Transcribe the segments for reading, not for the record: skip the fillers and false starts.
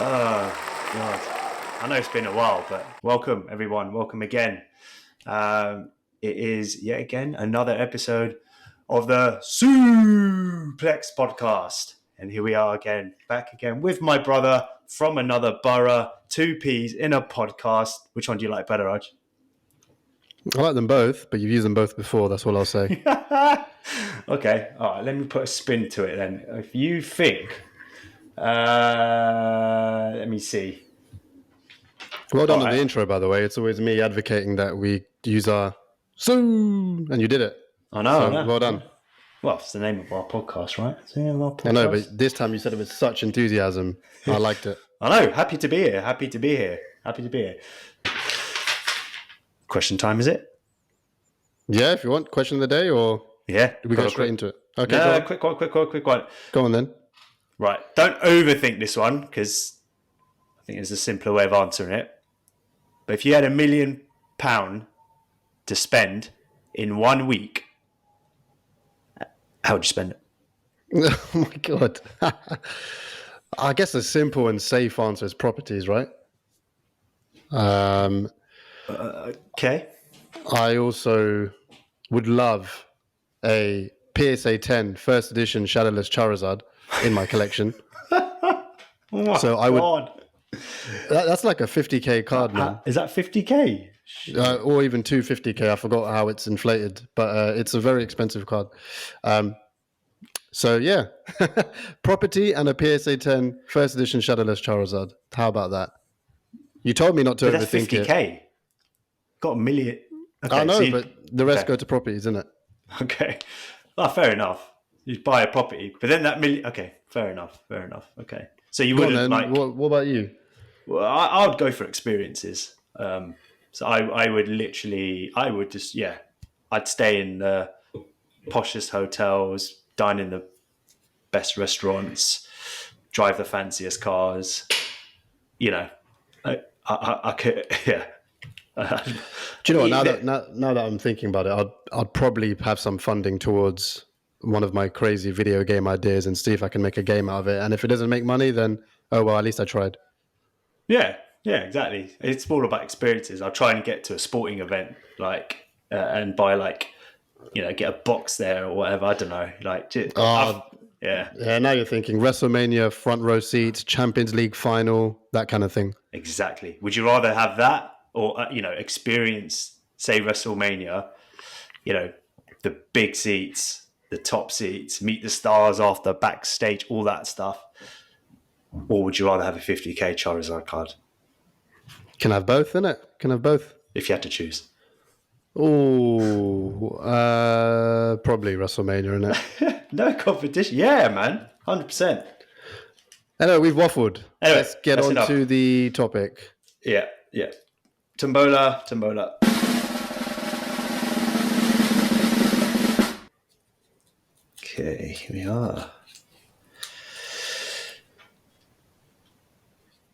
Oh, God. I know it's been a while, but welcome, everyone. Welcome again. It is, yet again, another episode of the SIUUUUPLEX Podcast. And here we are again, back again with my brother from another borough, two P's in a podcast. Which one do you like better, Raj? I like them both, but you've used them both before. That's all I'll say. Okay. All right. Let me put a spin to it then. If you think... let me see. Well done on the intro, by the way. It's always me advocating that we use our "so," and you did it. I know. So, well done. Well, it's the name of our podcast, right? It's the name of our podcast. I know, but this time you said it with such enthusiasm. I liked it. I know. Happy to be here. Happy to be here. Happy to be here. Question time, is it? Yeah, if you want. Question of the day, or yeah, we go straight into it. Okay, no, quick one. Go on then. Right. Don't overthink this one, because I think there's a simpler way of answering it. But if you had £1 million to spend in 1 week, how would you spend it? Oh my God. I guess a simple and safe answer is properties, right? Okay. I also would love a PSA 10 first edition Shadowless Charizard in my collection. Oh so I would. God. That's like a 50k card, man. Is that 50k? Or even 250k. I forgot how it's inflated, but it's a very expensive card. So yeah, property and a PSA 10 first edition Shadowless Charizard. How about that? You told me not to overthink it. 50k. Got $1 million. Okay, I know, but the rest go to properties, isn't it? Okay. Oh, fair enough. You buy a property, but then that million. Okay, fair enough. Okay. So you wouldn't like. What about you? Well, I would go for experiences. So I would just, I'd stay in the poshest hotels, dine in the best restaurants, drive the fanciest cars. You know, I could, yeah. Do you know what? Now that I'm thinking about it, I'd probably have some funding towards one of my crazy video game ideas and see if I can make a game out of it. And if it doesn't make money, then oh well, at least I tried. Yeah, exactly. It's all about experiences. I'll try and get to a sporting event, and buy get a box there or whatever. I don't know. Yeah. Now you're thinking WrestleMania front row seats, Champions League final, that kind of thing. Exactly. Would you rather have that or experience, say, WrestleMania? The big seats, the top seats, meet the stars after, backstage, all that stuff. Or would you rather have a 50k Charizard card? Can have both, innit? Can have both. If you had to choose. Oh, probably WrestleMania, innit? No competition. Yeah, man. 100%. Anyway, we've waffled. Anyway, let's get on to the topic. Yeah. Tombola. Okay, here we are.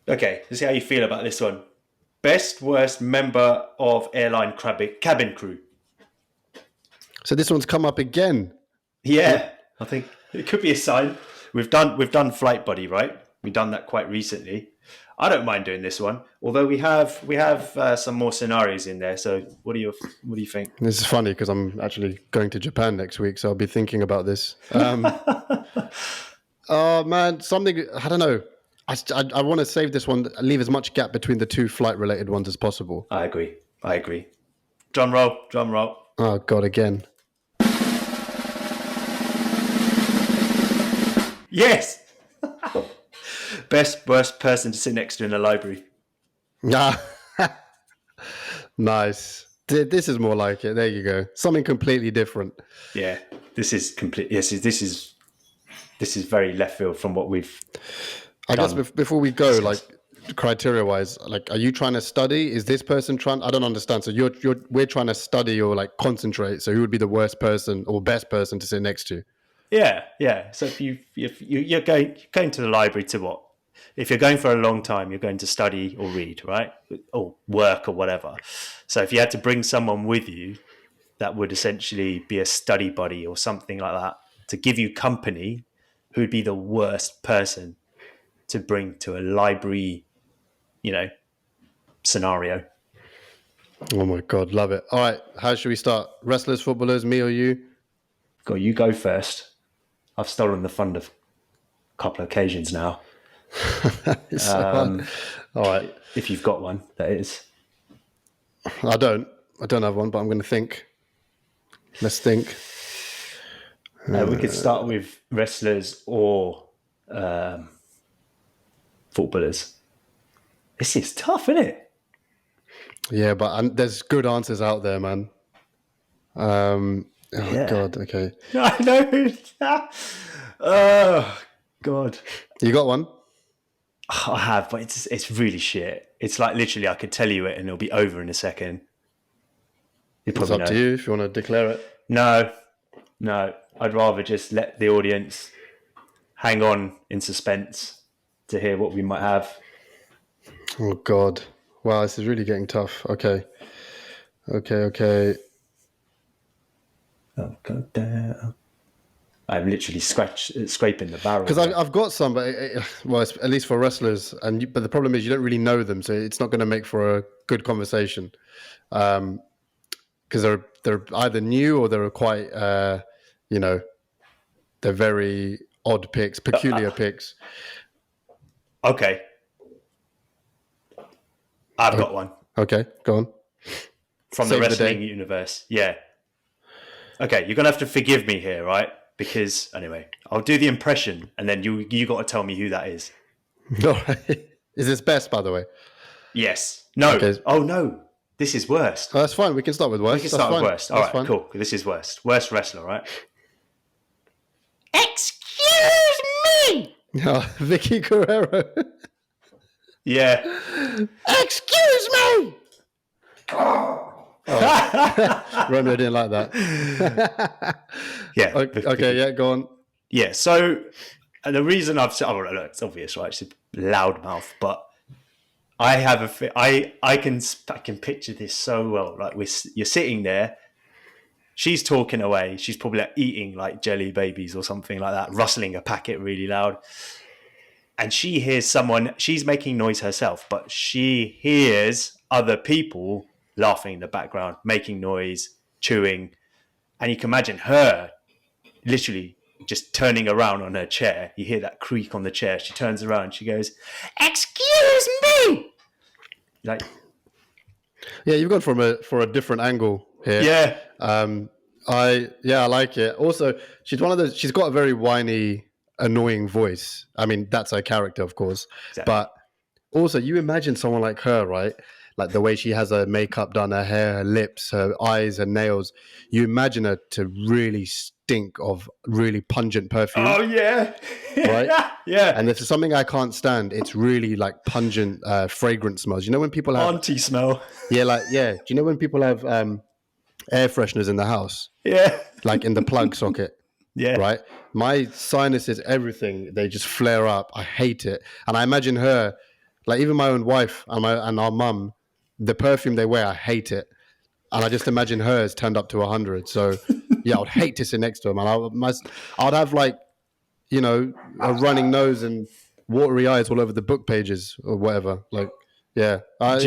Okay, let's see how you feel about this one. Best, worst member of airline cabin crew. So this one's come up again. Yeah, I think it could be a sign. We've done Flight Buddy, right? We've done that quite recently. I don't mind doing this one, although we have some more scenarios in there. So what do you think? This is funny because I'm actually going to Japan next week, so I'll be thinking about this. Oh man, something I don't know. I want to save this one, leave as much gap between the two flight-related ones as possible. I agree. Drum roll. Oh, God, again. Yes! Best, worst person to sit next to in a library. Nice. This is more like it. There you go. Something completely different. Yeah, this is complete. Yes, this is very left field from what we've... I guess before we go, criteria-wise, are you trying to study? Is this person trying? I don't understand. So we're trying to study or concentrate. So who would be the worst person or best person to sit next to? Yeah. So if you're going to the library to what? If you're going for a long time, you're going to study or read, right? Or work or whatever. So if you had to bring someone with you that would essentially be a study buddy or something like that to give you company, who'd be the worst person to bring to a library, scenario? Oh my God, love it. All right, how should we start? Wrestlers, footballers, me or you? Go, you go first. I've stolen the fun of a couple of occasions now. All right. If you've got one, that is. I don't have one, but I'm going to think. Let's think. We could start with wrestlers or footballers. This is tough, isn't it? Yeah, but there's good answers out there, man. God, okay. I know. Oh, God. You got one? I have, but it's really shit. It's like literally I could tell you it and it'll be over in a second. It's up to you if you want to declare it. No. I'd rather just let the audience hang on in suspense to hear what we might have. Oh, God. Wow, this is really getting tough. Okay. Oh, God damn. I'm literally scraping the barrel. Because I've got some, but at least for wrestlers. But the problem is you don't really know them, so it's not going to make for a good conversation. Because they're either new or they're quite, they're very odd picks, peculiar picks. Okay. I've got one. Okay, go on. From the wrestling universe. Yeah. Okay, you're going to have to forgive me here, right? Because, anyway, I'll do the impression and then you got to tell me who that is. All right. Is this best, by the way? Yes. No. Okay. Oh, no. This is worst. Oh, that's fine. We can start with worst. We can start with worst. All right, cool. This is worst. Worst wrestler, right? Excuse me! Oh, Vicky Guerrero. Yeah. Excuse me! Oh. Romeo didn't like that. Yeah. Okay, yeah, go on. Yeah, so the reason I've said, look, it's obvious, right? It's a loudmouth, but I have I can picture this so well. Like you're sitting there, she's talking away, she's probably like eating like jelly babies or something like that, rustling a packet really loud. And she hears someone, she's making noise herself, but she hears other people laughing in the background, making noise, chewing. And you can imagine her literally just turning around on her chair. You hear that creak on the chair. She turns around, she goes, "Excuse me!" Like, yeah, you've gone for a different angle here. Yeah. I like it. Also, she's one of those, she's got a very whiny, annoying voice. I mean, that's her character, of course. Exactly. But also, you imagine someone like her, right? Like the way she has her makeup done, her hair, her lips, her eyes, her nails. You imagine her to really stink of really pungent perfume. Oh, yeah. Right? Yeah. And if there's something I can't stand, it's really like pungent fragrance smells. You know when people have... Auntie smell. Yeah, Do you know when people have air fresheners in the house? Yeah. Like in the plug socket? Yeah. Right? My sinuses, everything, they just flare up. I hate it. And I imagine her, like even my own wife and our mum, the perfume they wear, I hate it. And I just imagine hers turned up to 100. So, yeah, I would hate to sit next to him. And I'd have like, a running nose and watery eyes all over the book pages or whatever. Like, yeah. That's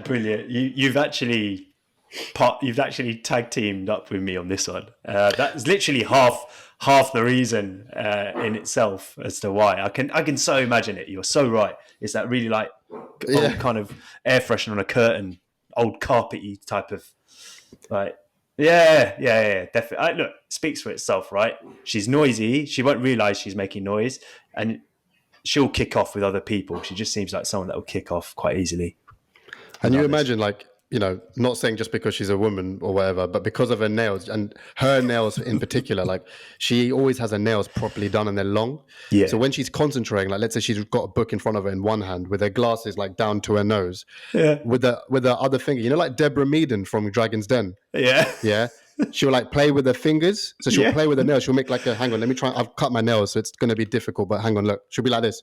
brilliant. You've actually tag teamed up with me on this one. That's literally half the reason in itself as to why I can so imagine it. You're so right. It's that really like old kind of air freshener on a curtain, old carpety type of like. Yeah, definitely. Look, it speaks for itself, right? She's noisy. She won't realize she's making noise, and she'll kick off with other people. She just seems like someone that will kick off quite easily. And you imagine like, not saying just because she's a woman or whatever, but because of her nails and her nails in particular, like she always has her nails properly done and they're long. Yeah. So when she's concentrating, like let's say she's got a book in front of her in one hand with her glasses like down to her nose, with the other finger, like Deborah Meaden from Dragon's Den. Yeah. Yeah. she'll like play with her fingers. So she'll play with her nails. She'll make like a, hang on, let me try. I've cut my nails, so it's going to be difficult, but hang on, look. She'll be like this.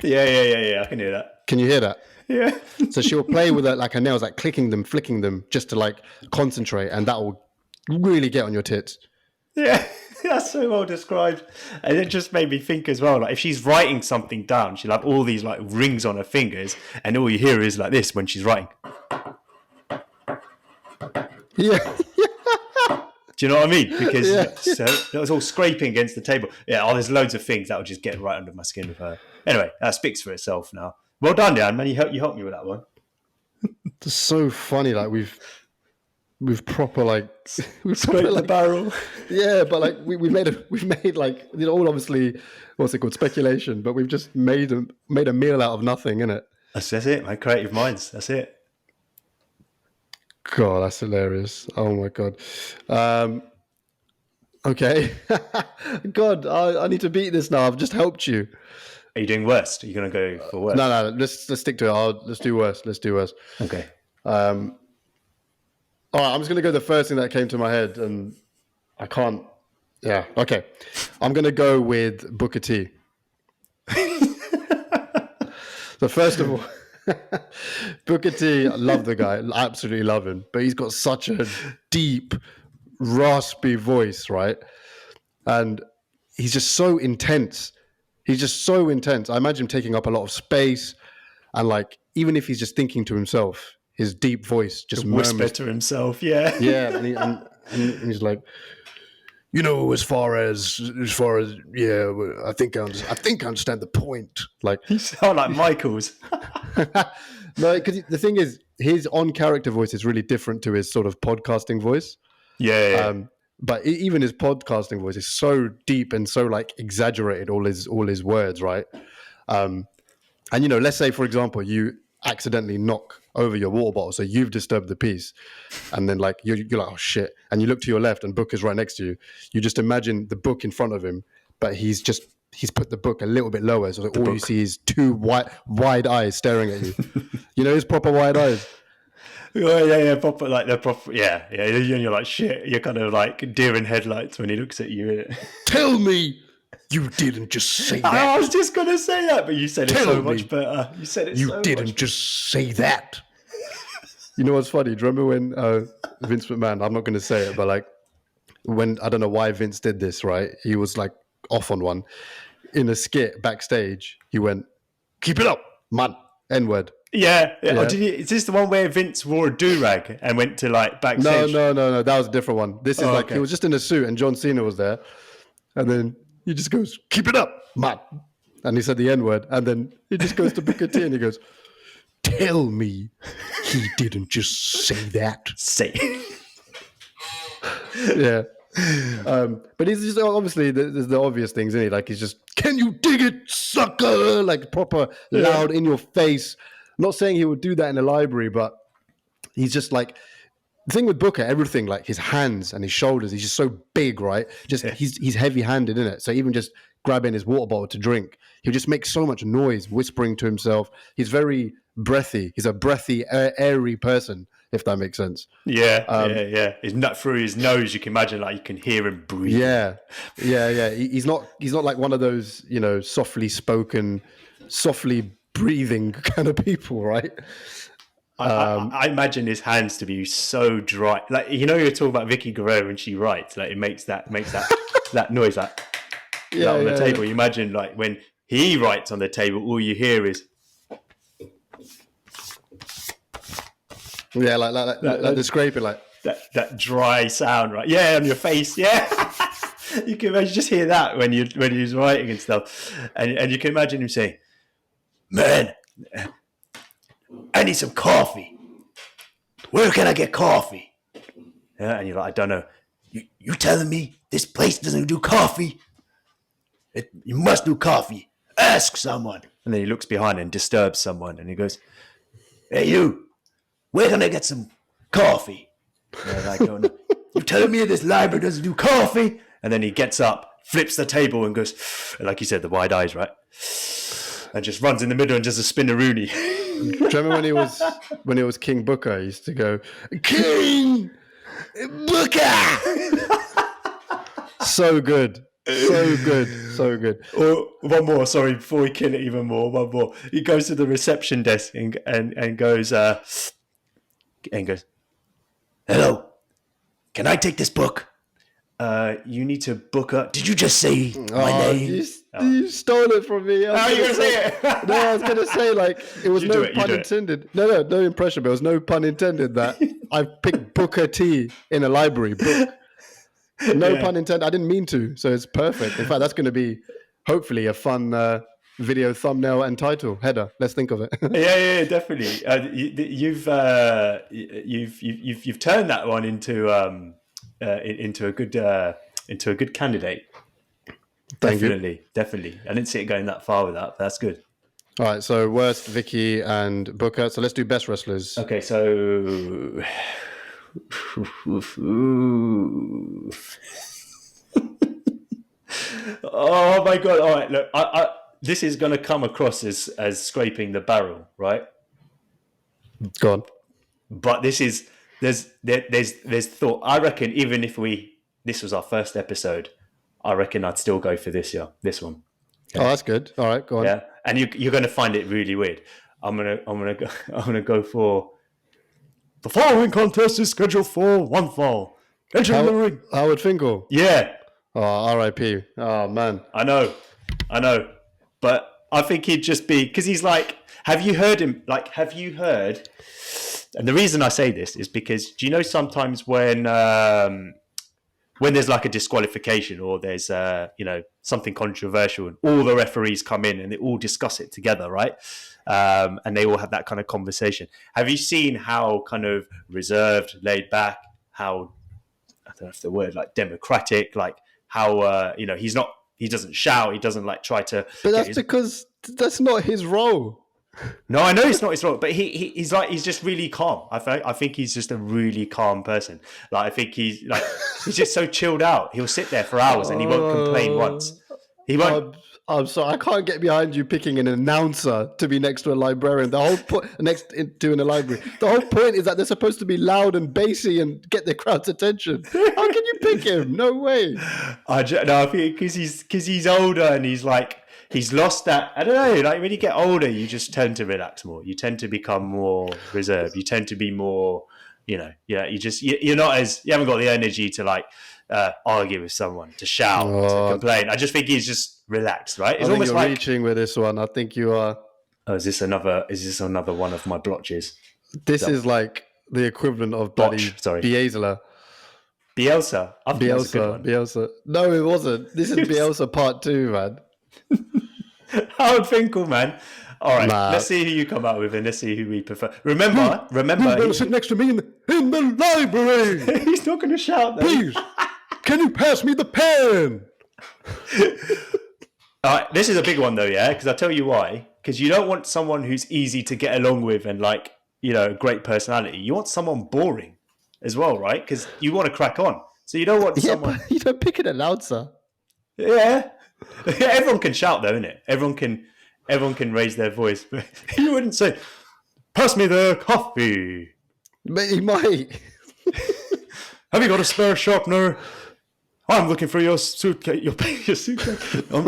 Yeah. I can hear that. Can you hear that? Yeah. So she'll play with her nails, like clicking them, flicking them, just to like concentrate, and that will really get on your tits. Yeah, that's so well described. And it just made me think as well, like if she's writing something down, she'll have all these like rings on her fingers, and all you hear is like this when she's writing. Yeah. Do you know what I mean? Because so that was all scraping against the table. Yeah, there's loads of things that would just get right under my skin with her. Anyway, that speaks for itself now. Well done, Dan, man. You helped me with that one. It's so funny. Like we've proper like we've scraped the barrel. Yeah, but like we've made like, you know, all obviously, what's it called, speculation. But we've just made a meal out of nothing, innit? That's it. My creative minds. That's it. God, that's hilarious. Oh my God. Okay. God, I need to beat this now. I've just helped you. Are you doing worst? Are you going to go for worst? No. Let's stick to it. Let's do worst. Okay. All right. I'm just going to go the first thing that came to my head, and I can't. Yeah. Okay. I'm going to go with Booker T. So first of all, Booker T, I love the guy. I absolutely love him. But he's got such a deep, raspy voice, right? And he's just so intense. I imagine him taking up a lot of space, and like even if he's just thinking to himself, his deep voice just whisper to himself. Yeah. Yeah, and he's like, you know, as far as yeah, I think I understand the point. Like you sound like Michael's. No, because the thing is, his on-character voice is really different to his sort of podcasting voice. Yeah. But even his podcasting voice is so deep and so like exaggerated, all his words, right? And you know, let's say for example, you accidentally knock over your water bottle, so you've disturbed the peace, and then like you're like, oh shit, and you look to your left and Booker's right next to you. You just imagine the book in front of him, but he's put the book a little bit lower, so all you see is two wide eyes staring at you. You know his proper wide eyes. Yeah, proper, like they're proper. Yeah. And you're like shit. You're kind of like deer in headlights when he looks at you. Tell me you didn't just say that. I was just gonna say that, but you said it so much better. You said it. You didn't just say that. You know what's funny? Do you remember when Vince McMahon? I'm not going to say it, but like when, I don't know why Vince did this, right? He was like off on one in a skit backstage. He went, "Keep it up, man." N-word. Yeah. Oh, is this the one where Vince wore a do-rag and went to like backstage? No. That was a different one. This is okay. He was just in a suit and John Cena was there. And then he just goes, "Keep it up, man." And he said the N-word. And then he just goes to Booker T and he goes, "Tell me he didn't just say that." Yeah. But he's just, obviously there's the obvious things in it. Like he's just, "Can you dig it, sucker?" Like proper loud in your face. I'm not saying he would do that in a library, but he's just like, the thing with Booker, everything, like his hands and his shoulders, he's just so big, right? Just he's heavy-handed in it. So even just grabbing his water bottle to drink, he'll just make so much noise, whispering to himself. He's very breathy. He's a breathy, airy person, if that makes sense. Yeah. His nut through his nose, you can imagine, like you can hear him breathe. Yeah. He's not like one of those, you know, softly spoken, softly breathing kind of people, right? I imagine his hands to be so dry. Like, you know, you're talking about Vicky Guerrero when she writes, like it makes that that noise, like on the table. You imagine like when he writes on the table, all you hear is like the scraping, like that dry sound, right? Yeah, on your face. Yeah, you can imagine, just hear that when he's writing and stuff, and you can imagine him saying, "Man, I need some coffee. Where can I get coffee?" Yeah, and you're like, "I don't know." You telling me this place doesn't do coffee? You must do coffee. Ask someone. And then he looks behind and disturbs someone, and he goes, "Hey, you. Where can I get some coffee?" And like, "Oh, no. You telling me this library doesn't do coffee?" And then he gets up, flips the table, and goes, like you said, the wide eyes, right? And just runs in the middle and does a spinneroonie. Do you remember when he was King Booker? He used to go, King Booker. So good. So good. So good. Or one more, sorry, before we kill it even more, one more. He goes to the reception desk and goes, hello, can I take this book? You need to book a... Did you just say my name? You stole it from me. How are you going to say it? No, I was going to say, like, it was no pun intended. No impression, but it was no pun intended that I picked Booker T in a library book. No pun intended. I didn't mean to, so it's perfect. In fact, that's going to be hopefully a fun video thumbnail and title header. Let's think of it. yeah, definitely. You've turned that one into a good candidate. Definitely. I didn't see it going that far with that. But that's good. All right, so worst, Vicky and Booker. So let's do best wrestlers. Okay, so. Oh my god! All right, look, I this is going to come across as scraping the barrel, right? Go on. But there's thought. I reckon even if this was our first episode, I reckon I'd still go for this one. Okay. Oh, that's good. All right, go on. Yeah, and you're going to find it really weird. I'm gonna go for the following contest is scheduled for one fall. Enter the ring. Howard Finkel. Yeah. Oh, R.I.P. Oh man. I know, but I think he'd just be because he's like. Have you heard him? Like, have you heard? And the reason I say this is because do you know sometimes when there's like a disqualification or there's something controversial and all the referees come in and they all discuss it together, right? And they all have that kind of conversation. Have you seen how kind of reserved, laid back, how I don't know if the word like democratic, like how he doesn't shout, he doesn't like try to. But that's because that's not his role. No, I know it's not his role, but he's just really calm. I think he's just a really calm person. Like I think he's just so chilled out. He'll sit there for hours and he won't complain once. He won't. I'm sorry, I can't get behind you picking an announcer to be next to a librarian. The whole point next to in a library. The whole point is that they're supposed to be loud and bassy and get the crowd's attention. How can you pick him? No way. I think because he's older and he's like. He's lost that. I don't know. Like when you get older, you just tend to relax more. You tend to become more reserved. You tend to be more, you're not as you haven't got the energy to like argue with someone, to shout, to complain. I just think he's just relaxed, right? It's almost like reaching with this one. I think you are. Oh, is this another one of my blotches? This is like the equivalent of bloody Bielsa. Bielsa. I think that's a good one. Bielsa. No, it wasn't. This is Bielsa part 2, man. Howard Finkel, man. All right, let's see who you come out with and let's see who we prefer. Remember, he'll sit next to me in the library. He's not going to shout, though. Please, can you pass me the pen? All right, this is a big one, though, yeah? Because I'll tell you why. Because you don't want someone who's easy to get along with and, like, great personality. You want someone boring as well, right? Because you want to crack on. So you don't want someone... But you don't pick an announcer. Yeah. Everyone can shout, though, innit? Everyone can raise their voice. But you wouldn't say, pass me the coffee. But he might. Have you got a spare sharpener? I'm looking for your suitcase. Your suitcase. I'm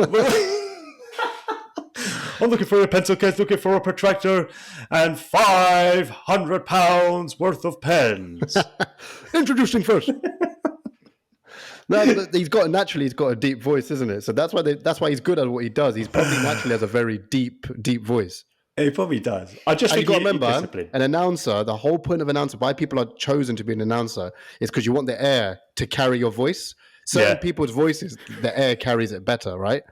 looking for a pencil case, looking for a protractor, and 500 pounds worth of pens. Introducing first. No, but he's got a deep voice, isn't it? So that's why he's good at what he does. He's probably naturally has a very deep voice. He probably does. I just think you got to remember, an announcer. The whole point of an announcer, why people are chosen to be an announcer, is because you want the air to carry your voice. Certain people's voices, the air carries it better, right?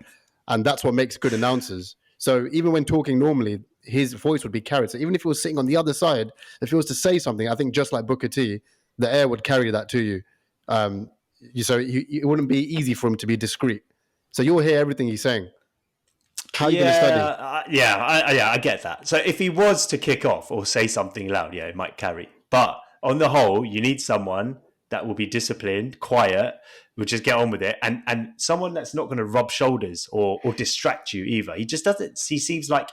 And that's what makes good announcers. So even when talking normally, his voice would be carried. So even if he was sitting on the other side, if he was to say something, I think just like Booker T, the air would carry that to you. So it wouldn't be easy for him to be discreet. So you'll hear everything he's saying. How are you going to study? I get that. So if he was to kick off or say something loud, it might carry. But on the whole, you need someone that will be disciplined, quiet, will just get on with it, and someone that's not going to rub shoulders or distract you either. He just doesn't. He seems like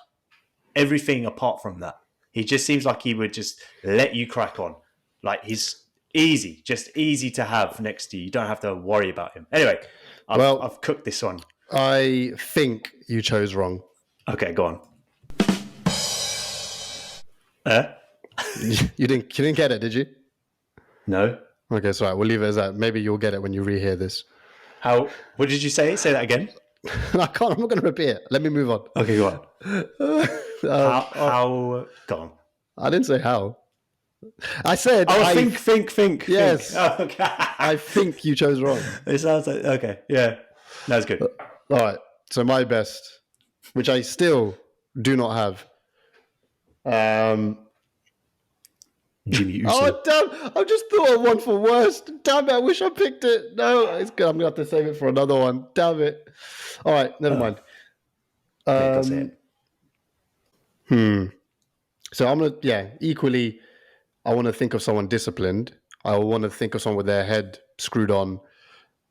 everything apart from that. He just seems like he would just let you crack on. Like he's just easy to have next to you. You don't have to worry about him. Anyway, I've cooked this one. I think you chose wrong. Okay, go on. You didn't get it, did you? No. Okay, so we'll leave it as that. Maybe you'll get it when you rehear this. What did you say? Say that again. I'm not going to repeat it. Let me move on. Okay, go on. How? Go on. I didn't say how. I said. Think. Yes. Oh, okay. I think you chose wrong. It sounds like okay. Yeah, that's good. All right. So my best, which I still do not have. Jimmy Uso. Oh damn! I just thought of one for worst. Damn it! I wish I picked it. No, it's good. I'm gonna have to save it for another one. Damn it! All right, never mind. So I'm gonna equally. I want to think of someone disciplined. I want to think of someone with their head screwed on.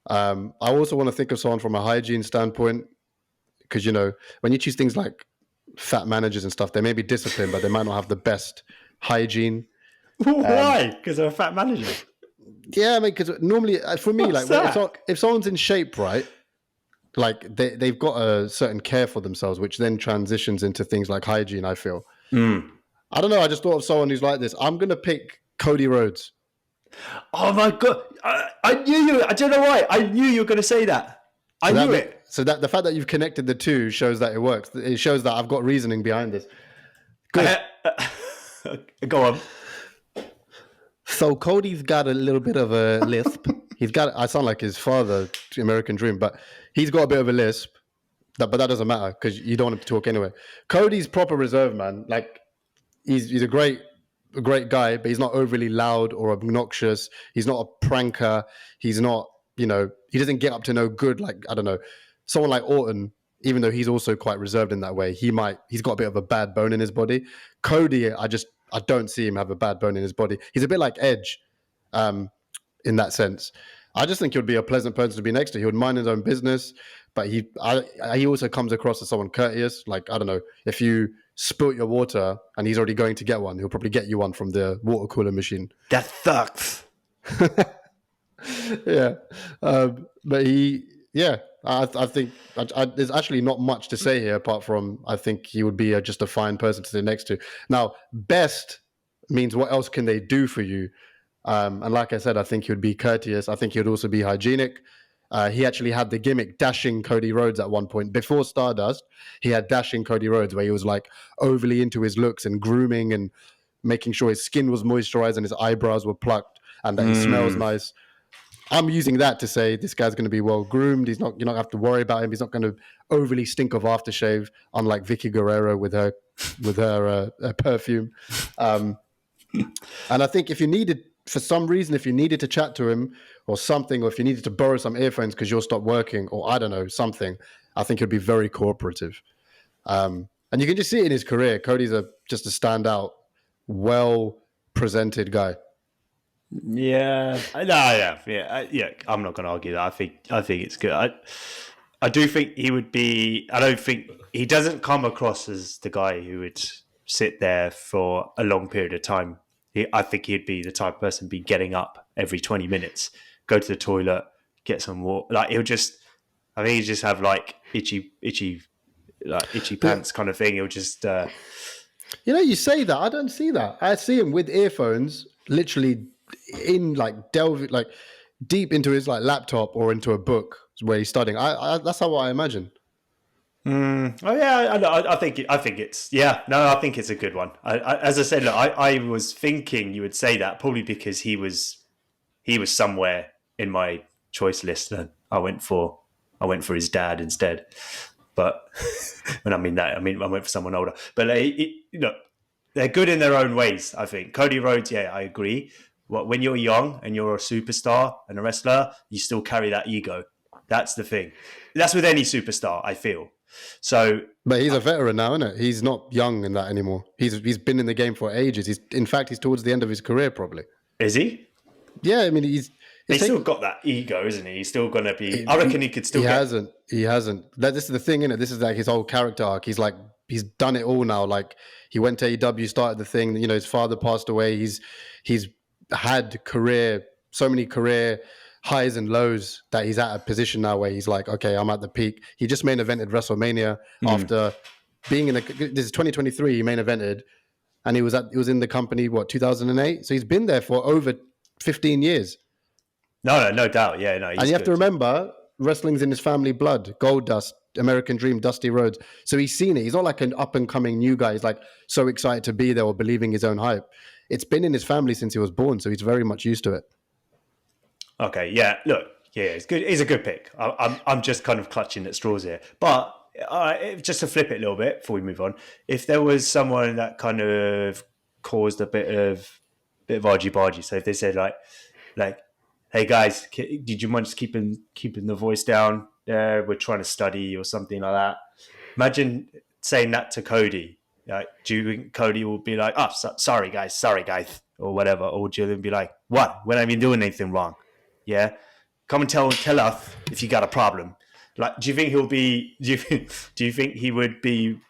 I also want to think of someone from a hygiene standpoint, because when you choose things like fat managers and stuff, they may be disciplined, but they might not have the best hygiene. Why? Because they're a fat manager. Yeah, I mean, because normally for me, if someone's in shape, right, like they've got a certain care for themselves, which then transitions into things like hygiene. I feel. I don't know. I just thought of someone who's like this. I'm gonna pick Cody Rhodes. Oh my god! I knew you. I don't know why. I knew you were going to say that. I knew it. So that the fact that you've connected the two shows that it works. It shows that I've got reasoning behind this. Good. Go on. So Cody's got a little bit of a lisp. I sound like his father, American Dream, but he's got a bit of a lisp. But that doesn't matter because you don't want him to talk anyway. Cody's proper reserve, man. Like he's a great guy, but he's not overly loud or obnoxious. He's not a pranker. He's not, he doesn't get up to no good. Like, I don't know, someone like Orton, even though he's also quite reserved in that way, he's got a bit of a bad bone in his body. Cody, I don't see him have a bad bone in his body. He's a bit like Edge, in that sense. I just think he would be a pleasant person to be next to. He would mind his own business, but he also comes across as someone courteous. Like, I don't know, if you spilt your water and he's already going to get one, he'll probably get you one from the water cooler machine. That sucks. Yeah. But I think there's actually not much to say here apart from I think he would be just a fine person to sit next to. Now, best means what else can they do for you? And like I said, I think he would be courteous. I think he would also be hygienic. He actually had the gimmick Dashing Cody Rhodes at one point. Before Stardust, he had Dashing Cody Rhodes where he was like overly into his looks and grooming and making sure his skin was moisturized and his eyebrows were plucked and that he smells nice. I'm using that to say this guy's going to be well groomed. You're not going to have to worry about him. He's not going to overly stink of aftershave, unlike Vicky Guerrero with her perfume. And I think if you needed to chat to him or something, or if you needed to borrow some earphones because you'll stop working, or I don't know, something, I think he'd be very cooperative. And you can just see it in his career. Cody's just a standout, well-presented guy. Yeah. I'm not going to argue that. I think it's good. I do think he would be. I don't think he doesn't come across as the guy who would sit there for a long period of time. I think he'd be the type of person be getting up every 20 minutes, go to the toilet, get some water. Like I think he'd just have like itchy pants kind of thing. He'll just. You say that. I don't see that. I see him with earphones, literally in deep into his like laptop or into a book where he's studying. That's how I imagine. Oh yeah, I think it's I think it's a good one. As I said, look, I was thinking you would say that probably because he was somewhere in my choice list, and I went for his dad instead. But when I went for someone older. But they're good in their own ways. I think Cody Rhodes. Yeah, I agree. When you're young and you're a superstar and a wrestler, you still carry that ego. That's the thing. That's with any superstar, I feel. So, but he's a veteran now, isn't it? He's not young in that anymore. He's been in the game for ages. He's towards the end of his career, probably. Is he? Yeah, I mean, he's still got that ego, isn't he? He's still gonna be. I reckon he could still. He hasn't. This is the thing, isn't it? This is like his whole character arc. He's like he's done it all now. Like he went to AEW, started the thing. You know, his father passed away. He's had so many career highs and lows that he's at a position now where he's like, okay, I'm at the peak. He just main evented WrestleMania after being this is 2023. He main evented, and he was in the company 2008. So he's been there for over 15 years. No doubt. Yeah, no. And you have to remember, wrestling's in his family blood. Goldust, American Dream, Dusty Rhodes. So he's seen it. He's not like an up and coming new guy. He's like so excited to be there or believing his own hype. It's been in his family since he was born, so he's very much used to it. Okay, yeah. Look, yeah, it's good. He's a good pick. I'm just kind of clutching at straws here, but just to flip it a little bit before we move on, if there was someone that kind of caused a bit of argy-bargy, so if they said like, hey guys, did you mind just keeping the voice down? We're trying to study or something like that. Imagine saying that to Cody. Like, do you think Cody will be like, sorry guys, or whatever, or would you then be like, what? When I been doing anything wrong? Yeah, come and tell us if you got a problem. Like, do you think he'll be? Do you think he would be?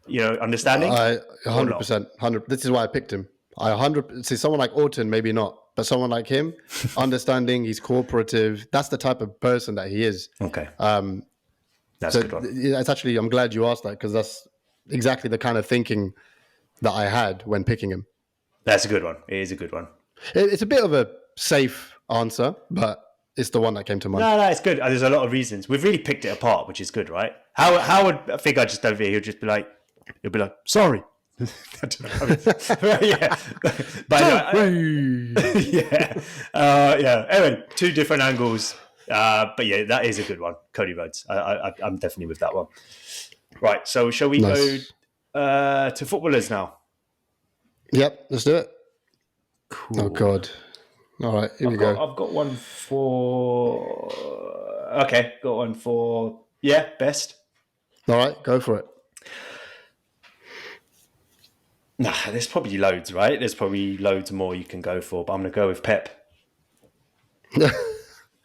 Understanding? 100%. 100. This is why I picked him. See, someone like Orton, maybe not, but someone like him, understanding. He's cooperative. That's the type of person that he is. Okay. That's a good one. It's actually, I'm glad you asked that because that's exactly the kind of thinking that I had when picking him. That's a good one. It is a good one. It's a bit of a safe answer, but it's the one that came to mind. No, it's good. There's a lot of reasons. We've really picked it apart, which is good, right? How would I think I just over here? He'll be like, sorry. I don't know. Yeah, but yeah. Anyway, two different angles, but yeah, that is a good one. Cody Rhodes. I'm definitely with that one. Right. So shall we go to footballers now? Yep, let's do it. Cool. Oh God. All right, here we go. I've got one for. Okay, got one for. Yeah, best. All right, go for it. Nah, there's probably loads, right? There's probably loads more you can go for, but I'm going to go with Pep.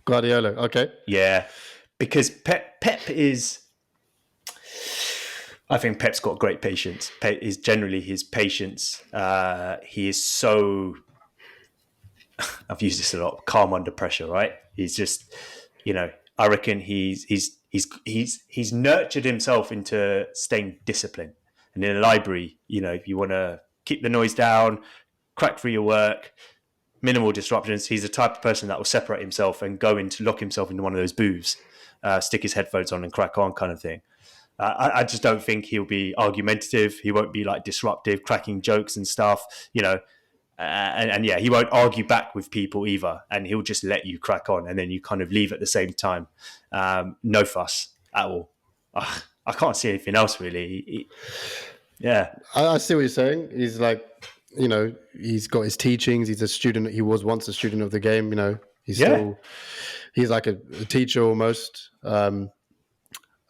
Guardiola, okay. Yeah, because Pep is... I think Pep's got great patience. Pep is generally his patience. He is so... I've used this a lot. Calm under pressure, right? He's just, I reckon he's nurtured himself into staying disciplined. And in a library, if you want to keep the noise down, crack through your work, minimal disruptions, he's the type of person that will separate himself and lock himself into one of those booths, stick his headphones on and crack on kind of thing. I just don't think he'll be argumentative. He won't be like disruptive, cracking jokes and stuff, and yeah, he won't argue back with people either. And he'll just let you crack on and then you kind of leave at the same time. No fuss at all. I can't see anything else really. Yeah. I see what you're saying. He's like, he's got his teachings. He's a student. He was once a student of the game. He's like a teacher almost.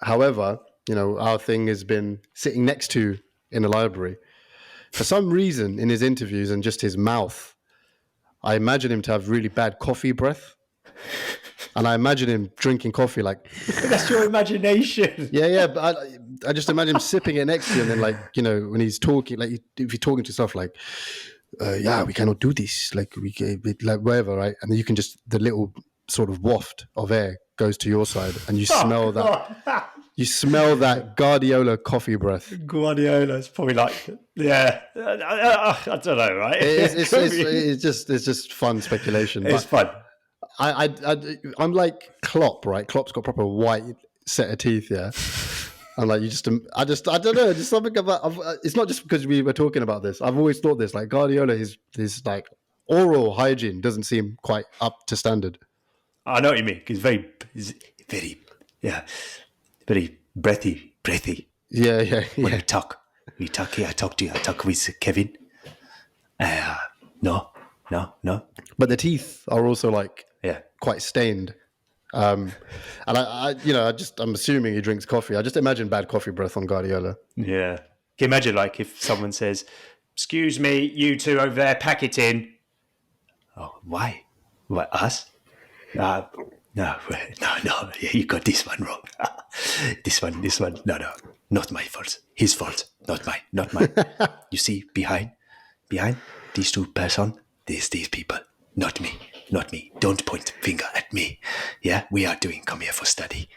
However, our thing has been sitting next to in a library. For some reason, in his interviews and just his mouth, I imagine him to have really bad coffee breath. And I imagine him drinking coffee like... That's your imagination. Yeah. But I just imagine him sipping it next to you. And then when he's talking, like if you're talking to stuff like, we cannot do this. Like whatever, right? And then you can just, the little sort of waft of air goes to your side and you smell that. You smell that Guardiola coffee breath. Guardiola is probably like, yeah, I don't know, right? It's just fun speculation. It's fun. I'm like Klopp, right? Klopp's got proper white set of teeth, yeah. And like I don't know, just something about. It's not just because we were talking about this. I've always thought this, like Guardiola, his like oral hygiene doesn't seem quite up to standard. I know what you mean. He's very, very breathy. Yeah. When we talk here. I talk with Kevin. No. But the teeth are also like quite stained. And I'm assuming he drinks coffee. I just imagine bad coffee breath on Guardiola. Yeah. Can you imagine like if someone says, "Excuse me, you two over there, pack it in." Oh, why? What, us? No, you got this one wrong. This one, no, not my fault. His fault, not mine. You see, behind these two person, these people, not me. Don't point finger at me. Yeah, we are come here for study.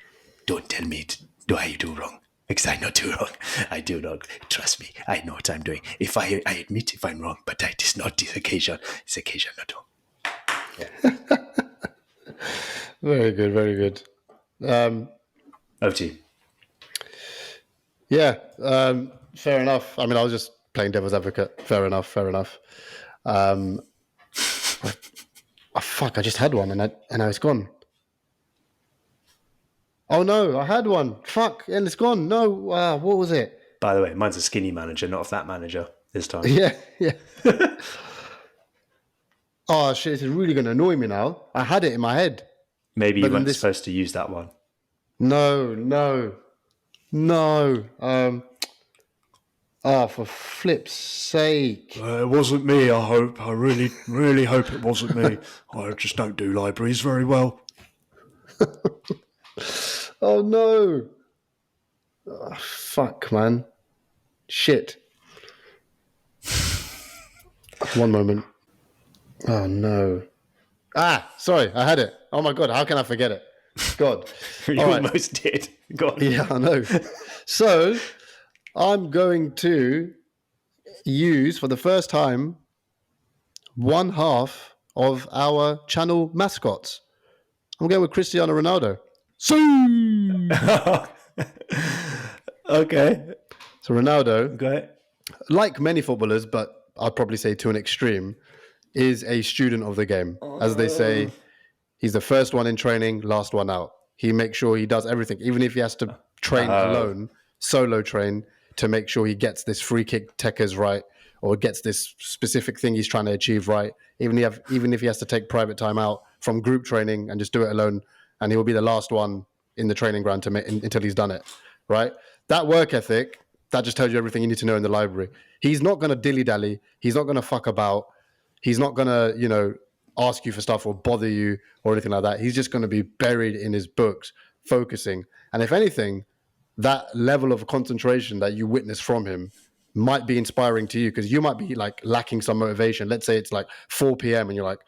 Don't tell me do I do wrong. Because I not do wrong. I do wrong. Trust me, I know what I'm doing. If I admit if I'm wrong, but it is not this occasion. This occasion not wrong. Yeah. Very good. Over to you. Yeah, fair enough. I mean, I was just playing devil's advocate. Fair enough. Fuck! I just had one, and now it's gone. Oh no, I had one. Fuck, and it's gone. No, what was it? By the way, mine's a skinny manager, not a fat manager this time. Yeah. Oh shit! It's really going to annoy me now. I had it in my head. Maybe you weren't supposed to use that one. No. For flip's sake. It wasn't me, I hope. I really, really hope it wasn't me. I just don't do libraries very well. Oh, no. Oh, fuck, man. Shit. One moment. Oh, no. Sorry, I had it. Oh, my God, how can I forget it? God. You almost did. Go on. Yeah, I know. So, I'm going to use, for the first time, one half of our channel mascots. I'm going with Cristiano Ronaldo. Okay. So Ronaldo, Okay. like many footballers, but I'd probably say to an extreme, is a student of the game. As they say, he's the first one in training, last one out. He makes sure he does everything, even if he has to train alone, solo train, to make sure he gets this free kick techers right, or gets this specific thing he's trying to achieve right. Even if he has to take private time out from group training and just do it alone, and he will be the last one in the training ground until he's done it, right? That work ethic, that just tells you everything you need to know in the library. He's not going to dilly-dally. He's not going to fuck about. He's not going to, ask you for stuff or bother you or anything like that. He's just going to be buried in his books, focusing. And if anything, that level of concentration that you witness from him might be inspiring to you, because you might be like lacking some motivation. Let's say it's like 4 p.m. and you're like,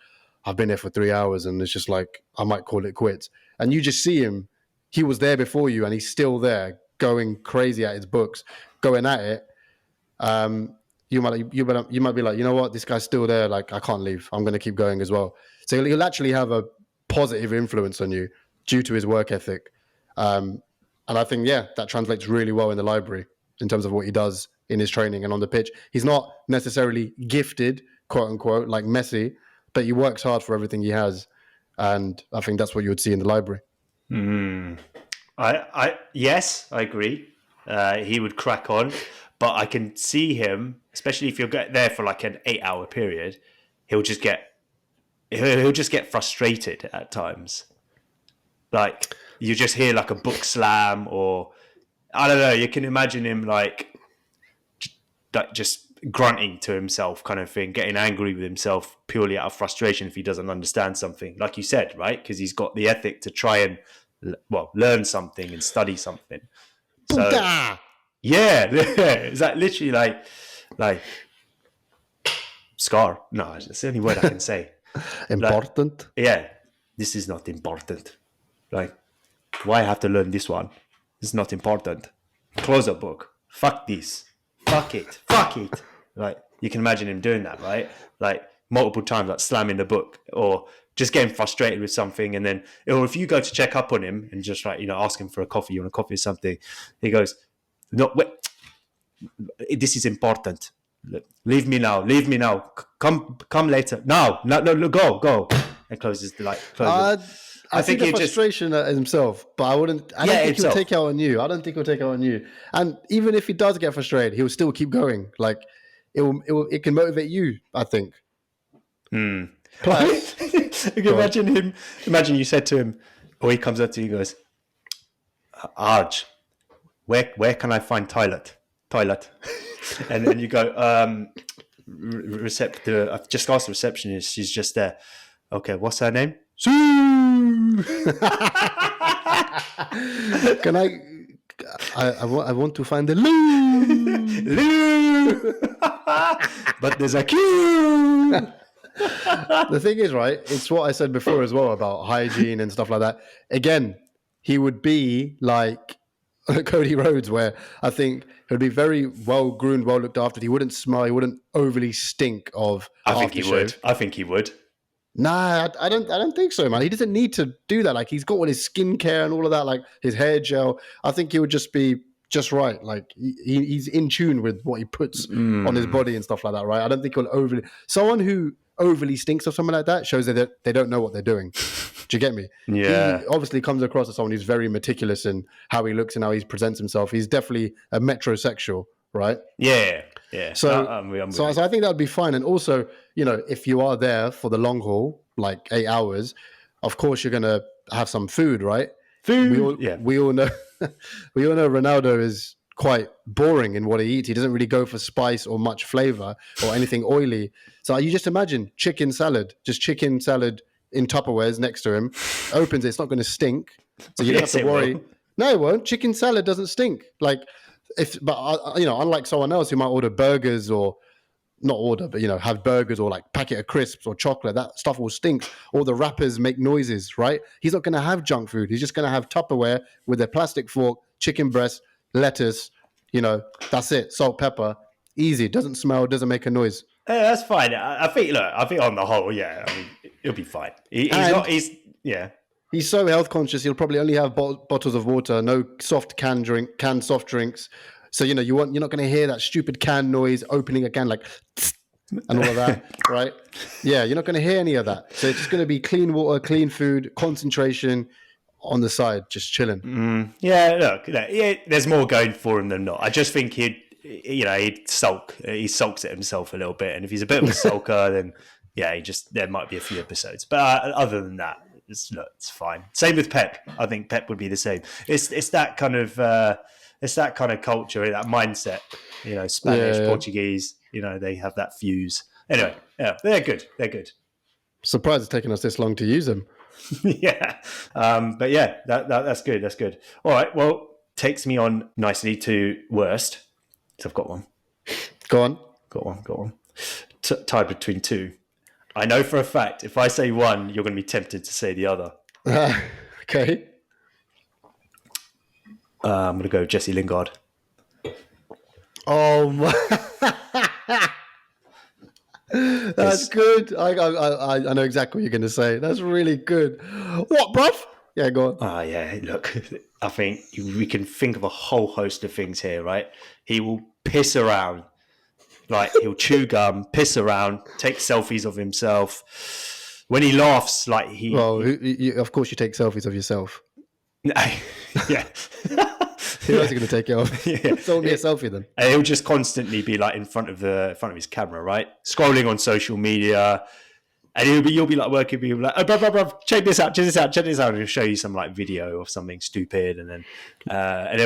I've been here for 3 hours and it's just like, I might call it quits. And you just see him. He was there before you and he's still there going crazy at his books, going at it. You might be like, you know what, this guy's still there. Like, I can't leave. I'm going to keep going as well. So he'll actually have a positive influence on you due to his work ethic. And I think, that translates really well in the library in terms of what he does in his training and on the pitch. He's not necessarily gifted, quote unquote, like Messi, but he works hard for everything he has. And I think that's what you would see in the library. Yes, I agree. He would crack on, but I can see him, especially if you're there for like an 8-hour period, he'll just get frustrated at times. Like, you just hear like a book slam, or I don't know, you can imagine him like just grunting to himself kind of thing, getting angry with himself purely out of frustration if he doesn't understand something, like you said, right? Because he's got the ethic to try and learn something and study something. So is that literally like Scar? No, it's the only word I can say. Important? This is not important. Like, why I have to learn this one? It's not important. Close a book. Fuck this. Fuck it. Like, you can imagine him doing that, right? Like, multiple times, like slamming the book, or just getting frustrated with something. And then, or if you go to check up on him and just like, ask him for a coffee, you want a coffee or something, he goes, no, wait, this is important. Leave me now. Come later. No, go. And closes the light. I think the frustration at himself, but I don't think he'll take it out on you. I don't think he'll take it out on you. And even if he does get frustrated, he'll still keep going. Like, it can motivate you, I think. Plus, imagine you said to him, or he comes up to you and goes, Arj, where can I find toilet? And then you go, I've just asked the receptionist, she's just there. Okay, what's her name? Can I want to find the loo. Loo. But there's a queue. The thing is, right, it's what I said before as well about hygiene and stuff like that. Again, he would be like Cody Rhodes, where I think he would be very well groomed, well looked after. He wouldn't smell, he wouldn't overly stink of I think he would. Nah, I don't think so, man. He doesn't need to do that. Like, he's got all his skincare and all of that, like his hair gel. I think he would just be just right. Like, he's in tune with what he puts on his body and stuff like that, right? I don't think he'll overly... Someone who overly stinks or something like that shows that they don't know what they're doing. Do you get me? Yeah. He obviously comes across as someone who's very meticulous in how he looks and how he presents himself. He's definitely a metrosexual, right? Yeah. So I think that would be fine. And also, if you are there for the long haul, like 8 hours, of course you're going to have some food, right? Food. We all know Ronaldo is quite boring in what he eats. He doesn't really go for spice or much flavor or anything oily. So you just imagine chicken salad in Tupperwares next to him. Opens it, it's not going to stink. So you don't have to worry. No, it won't. Chicken salad doesn't stink. Unlike someone else who might order burgers or not order, but have burgers or like packet of crisps or chocolate, that stuff all stinks. All the wrappers make noises, right? He's not going to have junk food. He's just going to have Tupperware with a plastic fork, chicken breast, lettuce. That's it. Salt, pepper, easy. Doesn't smell, doesn't make a noise. That's fine. I think on the whole, yeah, I mean, it'll be fine. He's so health conscious. He'll probably only have bottles of water, no canned soft drinks. So you're not going to hear that stupid can noise opening a can like and all of that, right? Yeah, you're not going to hear any of that. So it's just going to be clean water, clean food, concentration on the side, just chilling. Yeah, look, there's more going for him than not. I just think he'd sulk. He sulks at himself a little bit, and if he's a bit of a sulker, then there might be a few episodes. But other than that, it's fine. Same with Pep. I think Pep would be the same. It's that kind of culture, that mindset. Spanish, Portuguese. They have that fuse. Anyway, yeah, they're good. Surprised it's taken us this long to use them. Yeah, but yeah, that's good. That's good. All right. Well, takes me on nicely to worst. So I've got one. Go on. Got one. Tied between two. I know for a fact, if I say one, you're going to be tempted to say the other. Okay. I'm going to go Jesse Lingard. Oh, my. That's good. I know exactly what you're going to say. That's really good. What, bruv? Yeah, go on. Oh, yeah. Look, I think we can think of a whole host of things here, right? He will piss around. Like, he'll chew gum, piss around, take selfies of himself. When he laughs, like he... Well, of course you take selfies of yourself. Yeah. Who else are going to take it off? It's only a selfie then. And he'll just constantly be like in front of his camera, right? Scrolling on social media. And you'll be like working, you'll be like, oh, bro, check this out. And he'll show you some like video of something stupid. And then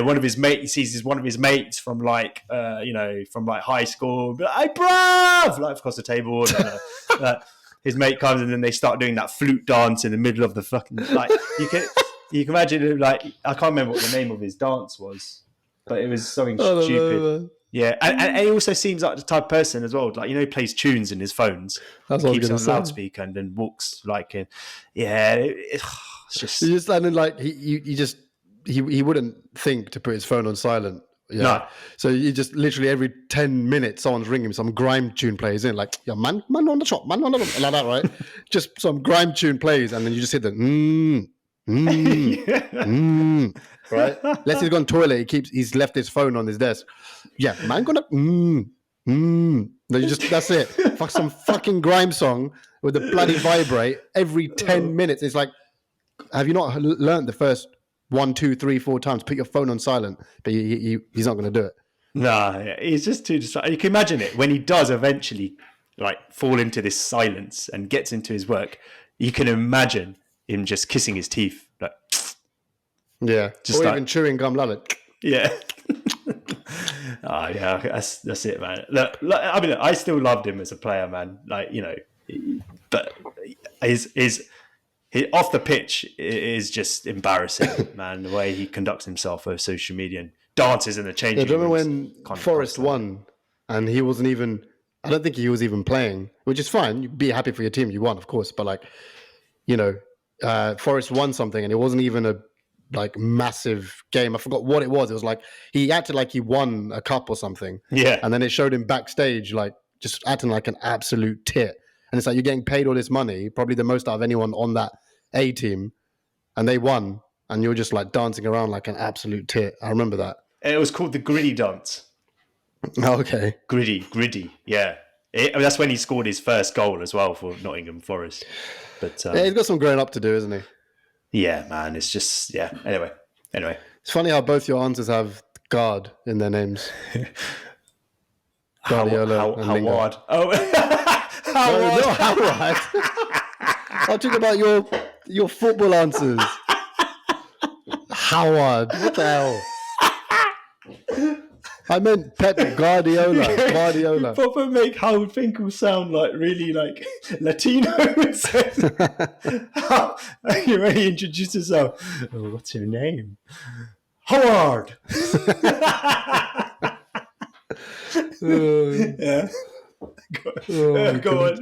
one of his mates sees one of his mates from like high school, be like, hey, bruv, like across the table. And his mate comes and then they start doing that flute dance in the middle of the fucking, like, you can imagine, like, I can't remember what the name of his dance was, but it was something stupid. No. Yeah, and he also seems like the type of person as well. Like, he plays tunes in his phones, keeps on loudspeaker, and then walks like in. Yeah, it's just. You just and then like he wouldn't think to put his phone on silent. Yeah. No. So you just literally every 10 minutes someone's ringing him, some grime tune plays in, like, yeah, man on the shop, man on the like that, right? Just some grime tune plays, and then you just hit the right? Unless he's gone toilet, he's left his phone on his desk. Yeah, man, gonna that's it. Fuck some fucking grime song with a bloody vibrate every 10 minutes. It's like, have you not learned the first 1, 2, 3, 4 times? Put your phone on silent, but he's not going to do it. No, he's just too distracted. You can imagine it when he does eventually like fall into this silence and gets into his work. You can imagine him just kissing his teeth, like, yeah, just or like, even chewing gum, like, yeah. Oh yeah, that's it, man. Look, I still loved him as a player, man. Like, but his off the pitch is just embarrassing, man. The way he conducts himself over social media and dances in the changing do you remember rooms. when Forest won and he wasn't even? I don't think he was even playing, which is fine. You'd be happy for your team, you won, of course. But like, Forest won something, and it wasn't even a massive game. I forgot what it was. It was like he acted like he won a cup or something. Yeah, and then it showed him backstage just acting like an absolute tit. And it's like, you're getting paid all this money, probably the most out of anyone on that A team, and they won, and you're just dancing around like an absolute tit. I remember that. It was called the Gritty Dance. Okay. Gritty, yeah. That's when he scored his first goal as well for Nottingham Forest. But he's got some growing up to do, isn't he? Yeah, man. It's just Anyway, it's funny how both your answers have guard in their names. Guardiola and Howard. Oh, no, Howard. I'm talking about your football answers. Howard. What the hell? I meant Pep Guardiola. You proper make Howard Finkel sound really Latino. You already introduced yourself. Oh, what's your name? Howard. Yeah. Go on.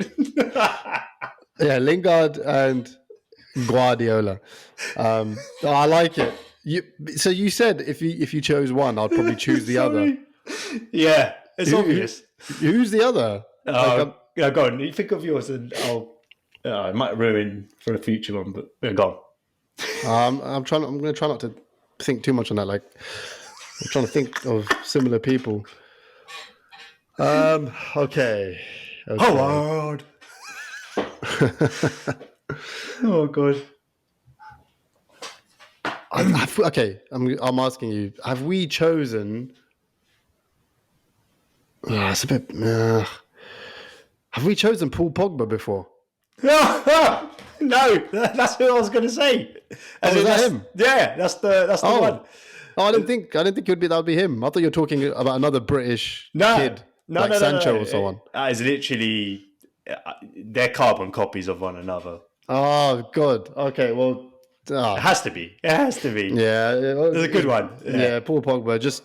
Yeah, Lingard and Guardiola. I like it. So you said if you chose one, I'd probably choose the other. Yeah, it's obvious. Who's the other? Go on. You think of yours, and I might ruin for a future one. But go on. I'm going to try not to think too much on that. I'm trying to think of similar people. Okay. Howard. Oh God. I'm asking you. Have we chosen? It's a bit. Have we chosen Paul Pogba before? No, that's what I was going to say. Is that him? Yeah, that's the one. Oh, I didn't think that would be him. I thought you were talking about another British kid, Sancho or so on. That is literally they're carbon copies of one another. Oh God. Okay. Well. It has to be. Yeah, it's a good one. Yeah, Paul Pogba, just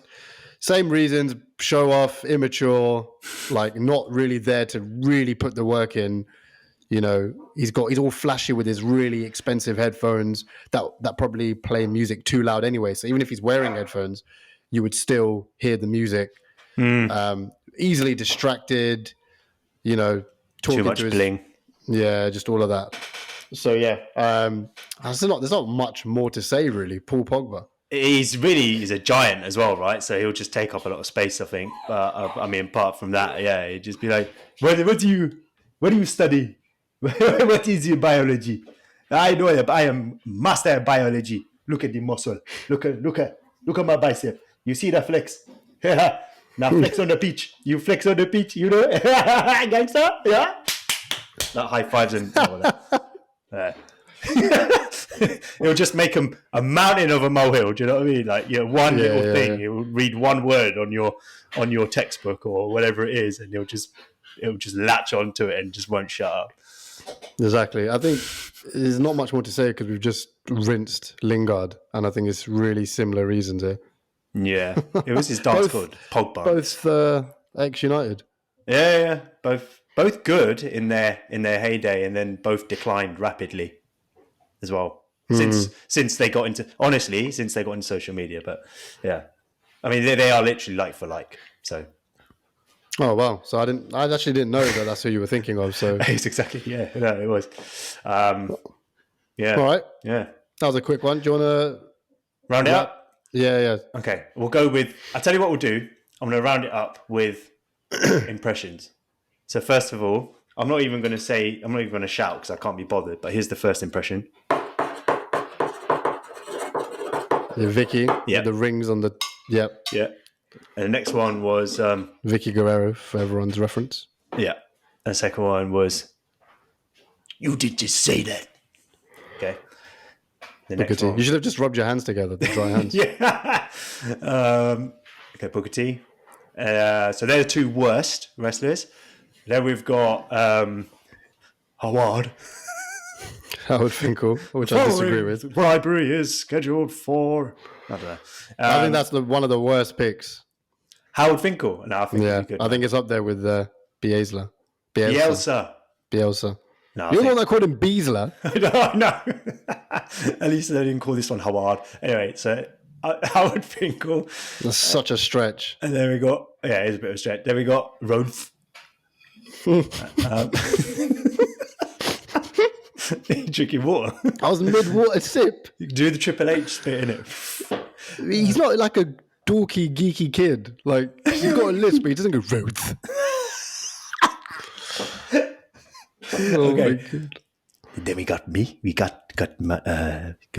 same reasons, show off, immature, not really there to really put the work in. He's all flashy with his really expensive headphones that probably play music too loud anyway. So even if he's wearing headphones, you would still hear the music. Easily distracted, talking too much bling. Yeah, just all of that. So yeah, there's not much more to say really. Paul Pogba. He's a giant as well, right? So he'll just take up a lot of space, I think. But apart from that, yeah, he'd just be like, "What do you study? What is your biology? I know I am master of biology. Look at the muscle. Look at my bicep. You see the flex? Now flex on the pitch. You flex on the pitch. Gangster, yeah." That high fives and all that. It'll just make him a mountain of a molehill. Do you know what I mean? One little thing. It will read one word on your textbook or whatever it is, and it'll just latch onto it and just won't shut up. Exactly. I think there's not much more to say because we've just rinsed Lingard, and I think it's really similar reasons here. Yeah, it was his dance called Pogba. Both ex-United. Yeah, both good in their heyday, and then both declined rapidly as well. Since they got into social media, but yeah, I mean they are literally like for like. So. Oh wow! So I actually didn't know that's who you were thinking of. So it's exactly it was. Yeah. All right. Yeah. That was a quick one. Do you want to round it up? Yeah. Okay, we'll go with. I'll tell you what we'll do. I'm going to round it up with impressions. So first of all, I'm not even going to shout because I can't be bothered. But here's the first impression. Vicky. Yeah. The rings on the. Yep. Yeah. And the next one was Vicky Guerrero, for everyone's reference. Yeah. And the second one was, "You did just say that." Okay. The next one. You should have just rubbed your hands together, the dry hands. Yeah. Okay, Booker T. So they're the two worst wrestlers. Then we've got Howard. Howard Finkel, which I disagree with. Bribery is scheduled for. I don't know. I think that's one of the worst picks. Howard Finkel. No, I think Yeah, it'd be good, I think it's up there with Bielsa. Bielsa. No, you're the one that called him Biesler. No. At least they didn't call this one Howard. Anyway, so Howard Finkel. That's such a stretch. And then we got, it's a bit of a stretch. Then we got Rodolph. Drinking water. I was mid-water sip. You can do the Triple H spit in it. He's not like a dorky, geeky kid. Like, he's got a list, but he doesn't go Rodolph. Oh okay. my God. Then we got me. We got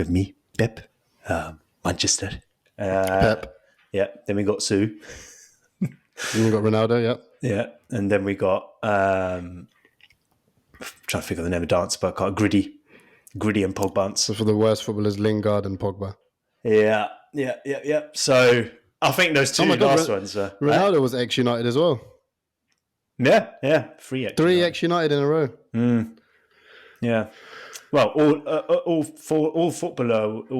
me, Pep, Manchester. Pep. Yeah. Then we got Sue. And we got Ronaldo, yeah. Yeah. And then we got trying to figure the name of the dance, but got Gritty and Pogba. So for the worst footballers, Lingard and Pogba. Yeah. So I think those two last ones. Ronaldo was ex-United as well. Yeah. 3 ex-United in a row. Yeah. Well, all football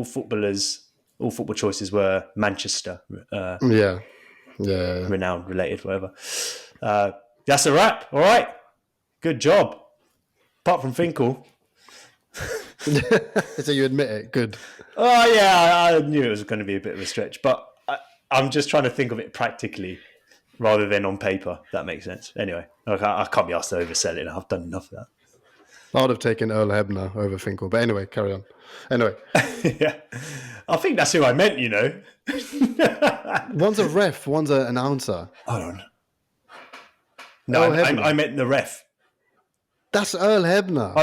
choices were Manchester. Yeah. Renowned, related, whatever. That's a wrap. All right. Good job. Apart from Finkel. So you admit it. Good. Oh, yeah. I knew it was going to be a bit of a stretch, but I'm just trying to think of it practically rather than on paper. If that makes sense. Anyway, I can't be asked to oversell it. I've done enough of that. I would have taken Earl Hebner over Finkel. But anyway, carry on. Anyway. Yeah. I think that's who I meant, One's a ref, one's an announcer. Hold on. No, I meant the ref. That's Earl Hebner. Oh,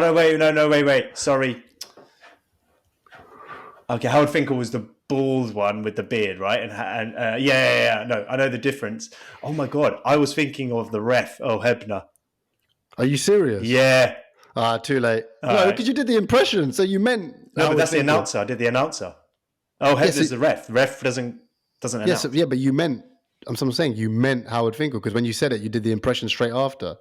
no, wait. Sorry. Okay, Howard Finkel was the bald one with the beard, right? And No, I know the difference. Oh, my God. I was thinking of the ref, Hebner. Are you serious? Yeah. Too late. All because you did the impression, so you meant... No, but that's the announcer. I did the announcer. Hebner's the ref. The ref doesn't announce. Yes, but you meant... I'm saying you meant Howard Finkel, because when you said it, you did the impression straight after.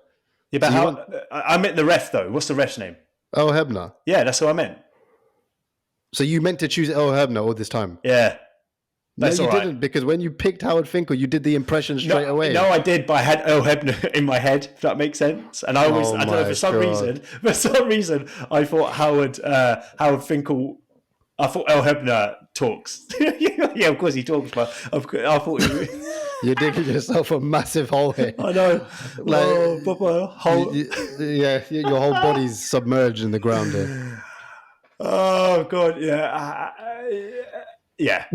Yeah, but I meant the ref, though. What's the ref's name? Earl Hebner. Yeah, that's what I meant. So you meant to choose Earl Hebner all this time? Yeah. That's no, you didn't, because when you picked Howard Finkel, you did the impression straight away. No, I did, but I had Earl Hebner in my head, if that makes sense. And I always, I don't know, for some reason, I thought Howard Finkel, I thought Earl Hebner talks. Yeah, of course he talks, but I thought he... You're digging yourself a massive hole here. I know. Hole. Your whole body's submerged in the ground here. Oh, God, yeah. Yeah.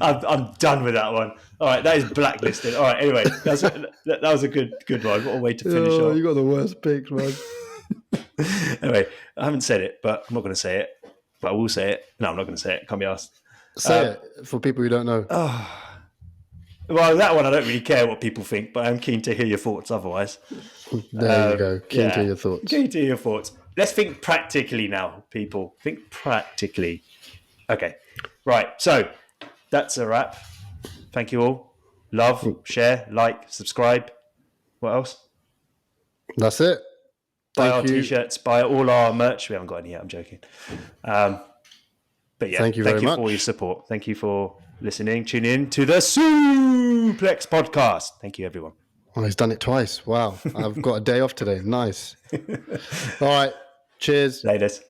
I'm done with that one. All right, that is blacklisted. All right, anyway, that was a good one. What a way to finish off. You got the worst picks, man. Anyway, I haven't said it, but I'm not going to say it. But I will say it. No, I'm not going to say it. Can't be asked. Say it for people who don't know. Well, that one I don't really care what people think, but I'm keen to hear your thoughts otherwise. There you go. Keen to your thoughts. Keen to your thoughts. Let's think practically now, people. Think practically. Okay. Right. So that's a wrap. Thank you all. Love, share, like, subscribe. What else? That's it. Buy our t-shirts, buy all our merch. We haven't got any yet. I'm joking. But yeah, thank you very much for all your support. Thank you for listening. Tune in to the SIUUUUPLEX Podcast. Thank you, everyone. Oh, he's done it twice. Wow. I've got a day off today. Nice. All right. Cheers. Latest.